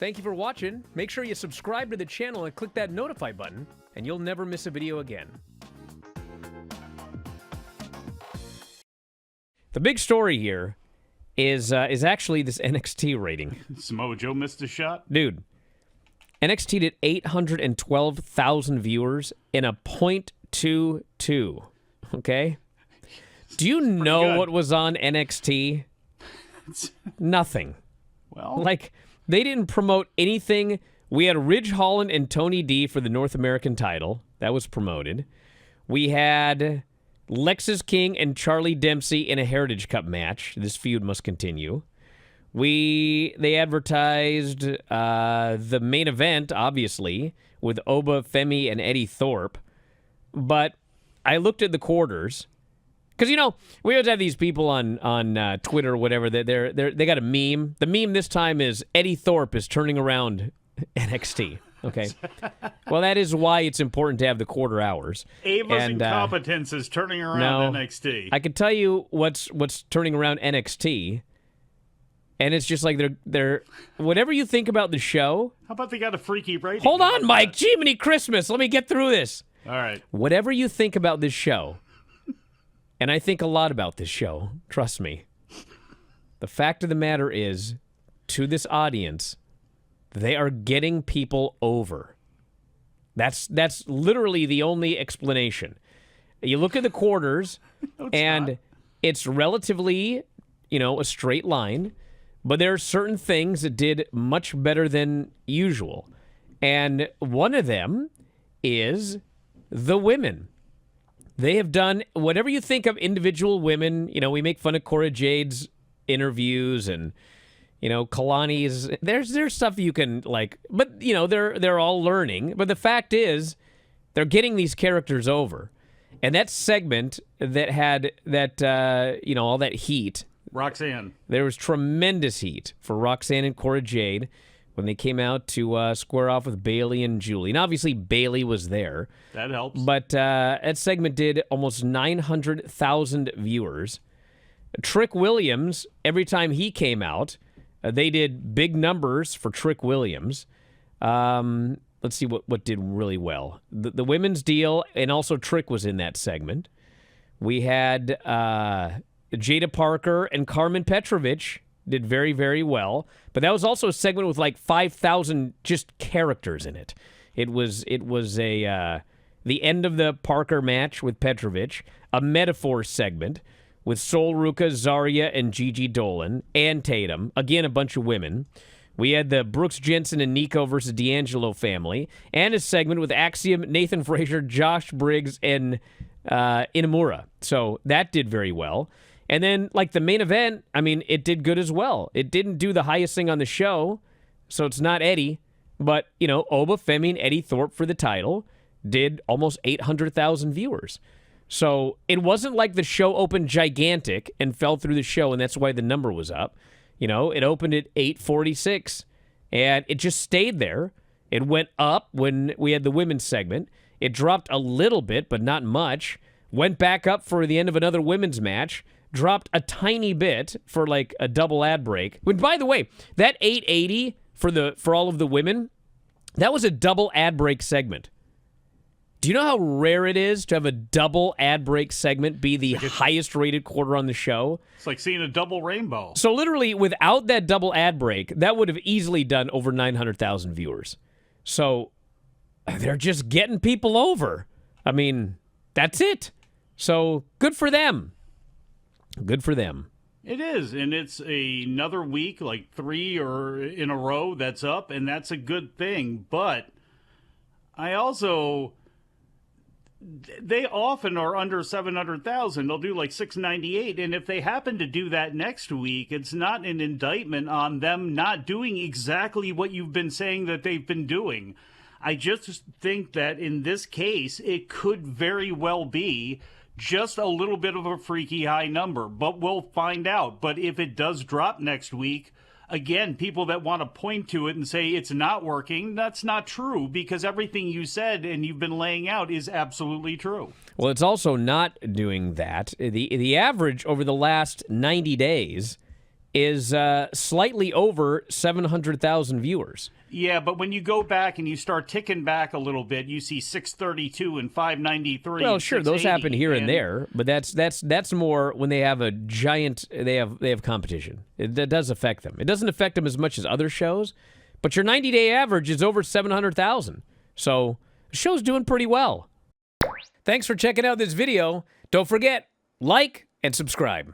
Thank you for watching. Make sure you subscribe to the channel and click that notify button, and you'll never miss a video again. The big story here is actually this NXT rating. Samoa Joe missed a shot? Dude, NXT did 812,000 viewers in a .22, okay? Do you know what was on NXT? Nothing. Well, like, they didn't promote anything. We had Ridge Holland and Tony D for the North American title. That was promoted. We had Lexis King and Charlie Dempsey in a Heritage Cup match. This feud must continue. They advertised the main event, obviously, with Oba Femi and Eddie Thorpe. But I looked at the quarters. Because, you know, we always have these people on Twitter or whatever. They got a meme. The meme this time is Eddie Thorpe is turning around NXT. Okay. Well, that is why it's important to have the quarter hours. Ava's incompetence is turning around NXT. I can tell you what's turning around NXT, and it's just like they're whatever you think about the show. How about they got a freaky rating? Hold on, Mike. Jiminy Christmas. Let me get through this. All right. Whatever you think about this show, and I think a lot about this show, trust me, the fact of the matter is, to this audience, they are getting people over. That's literally the only explanation. You look at the quarters, it's relatively, a straight line, but there are certain things that did much better than usual. And one of them is the women. They have done whatever you think of individual women. We make fun of Cora Jade's interviews and, Kalani's. There's stuff you can like, but they're all learning. But the fact is, they're getting these characters over, and that segment that had that all that heat. Roxanne. There was tremendous heat for Roxanne and Cora Jade when they came out to square off with Bayley and Julie. And obviously, Bayley was there. That helps. But that segment did almost 900,000 viewers. Trick Williams, every time he came out, they did big numbers for Trick Williams. Let's see what did really well. The women's deal, and also Trick was in that segment. We had Jada Parker and Carmen Petrovich did very, very well. But that was also a segment with like 5,000 just characters in it. It was the end of the Parker match with Petrovich, a metaphor segment with Sol Ruka, Zarya, and Gigi Dolan, and Tatum. Again, a bunch of women. We had the Brooks Jensen and Nico versus D'Angelo family, and a segment with Axiom, Nathan Frazier, Josh Briggs, and Inamura. So that did very well. And then, like, the main event, it did good as well. It didn't do the highest thing on the show, so it's not Eddie. But, Oba Femi and Eddie Thorpe for the title did almost 800,000 viewers. So it wasn't like the show opened gigantic and fell through the show, and that's why the number was up. It opened at 846, and it just stayed there. It went up when we had the women's segment. It dropped a little bit, but not much. Went back up for the end of another women's match. Dropped a tiny bit for like a double ad break. When, by the way, that 880 for all of the women, that was a double ad break segment. Do you know how rare it is to have a double ad break segment be the highest rated quarter on the show? It's like seeing a double rainbow. So literally, without that double ad break, that would have easily done over 900,000 viewers. So they're just getting people over. That's it. So good for them. Good for them. It is, and it's another week, like 3 or in a row that's up, and that's a good thing. But I also, they often are under 700,000. They'll do like 698, and if they happen to do that next week, it's not an indictment on them not doing exactly what you've been saying that they've been doing. I just think that in this case, it could very well be just a little bit of a freaky high number, but we'll find out. But if it does drop next week, again, people that want to point to it and say it's not working, that's not true, because everything you said and you've been laying out is absolutely true. Well, it's also not doing that. The average over the last 90 days is slightly over 700,000 viewers. Yeah, but when you go back and you start ticking back a little bit, you see 632 and 593. Well, sure, those happen here and there, but that's more when they have a giant. They have competition. That does affect them. It doesn't affect them as much as other shows, but your 90-day average is over 700,000. So the show's doing pretty well. Thanks for checking out this video. Don't forget, like and subscribe.